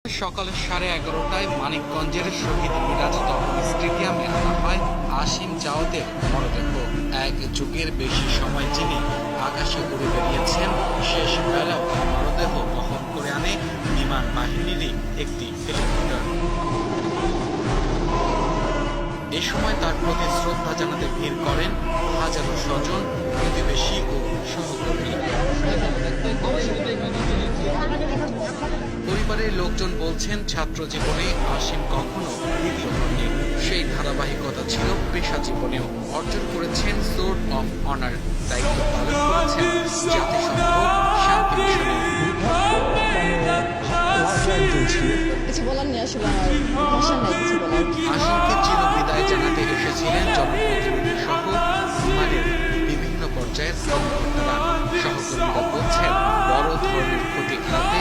সকাল 11:30টায় মানিকগঞ্জের শহীদ মিরাজ তহল স্টেডিয়ামে আনা হয় আসিম জাওয়াদের মরদেহ। এক যুগের বেশি সময় যিনি আকাশে উড়ে বেরিয়েছেন, শেষ বেলাও মরদেহ বহন করে আনে বিমান বাহিনীরই একটি হেলিকপ্টার। এ সময় তার প্রতি শ্রদ্ধা জানাতে ভিড় করেন হাজারো স্বজন, প্রতিবেশী ও সহকর্মী। পরিবারের লোকজন বলছেন, ছাত্র জীবনে আসিম কখনো দ্বিতীয় হননি। সেই ধারাবাহিকতা ছিল পেশা জীবনেও। অর্জন করেছেন সোর্ড অফ অনার, দায়িত্ব পালন করেছেন জাতিসংঘ শান্তি মিশনে। কিছু বলার নেই, আসলে আমার ভাষা নাই কিছু বলার। আসিমকে চির বিদায় জানাতে এসেছিলেন জনপ্রতিনিধি সহ বিমানের বিভিন্ন পর্যায়ের কর্মকর্তারা। সহকর্মীরা বলছেন, বড় ধরনের ক্ষতি এড়াতে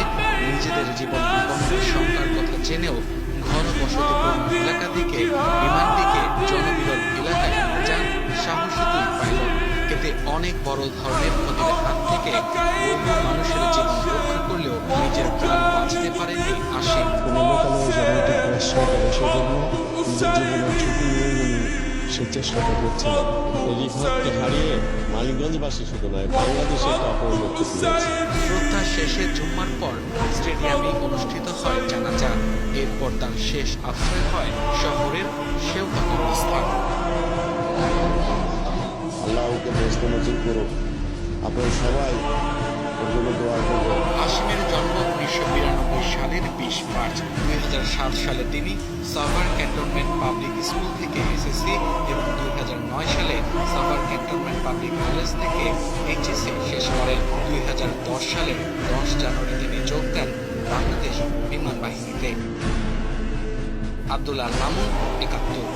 নিজেদের জীবন বিপন্নের সংখ্যার কথা জেনেও ঘনবসতিপূর্ণ এলাকা থেকে বিমানটিকে জনবিরল এলাকায় নিয়ে যান সাহসী দুই পাইলট। এতে অনেক বড় ধরনের ক্ষতির হাত থেকে বহু মানুষের জীবন রক্ষা করলেও নিজের প্রাণ বাঁচাতে পারেনি আসিম। কোনো লোকালয়ে যেন একটি ক্র্যাশ না করে সেজন্য নিজের জীবনের ঝুঁকি নিয়ে উনি সে চেষ্টাটা করছিলেন। রিভাবকে হারিয়ে মানিকগঞ্জবাসী শুধু নয়, বাংলাদেশে একটা অপরিণতি ফিরেছে। শ্রদ্ধা শেষে জুম্মার পর স্টেডিয়ামে অনুষ্ঠিত হয় জানাজা। এরপর তার শেষ আশ্রয় হয় শহরের সেওতা কবরস্থান। আল্লাহ ওকে বেহেশতে নসিব করুক। আপনারা সবাই ওর জন্য দোয়া করবেন। আসিমের জন্ম 1992 সালের 20 মার্চ। 2007 সালে তিনি সাভার ক্যান্টনমেন্ট পাবলিক স্কুল থেকে এসএসসি এবং 2009 সালে সাভার ক্যান্টনমেন্ট পাবলিক কলেজ থেকে এইচএসসি শেষ করেন। 2010 সালের 10 জানুয়ারি তিনি যোগ দেন বাংলাদেশ বিমান বাহিনীতে। আব্দুল আল মামুন, 71।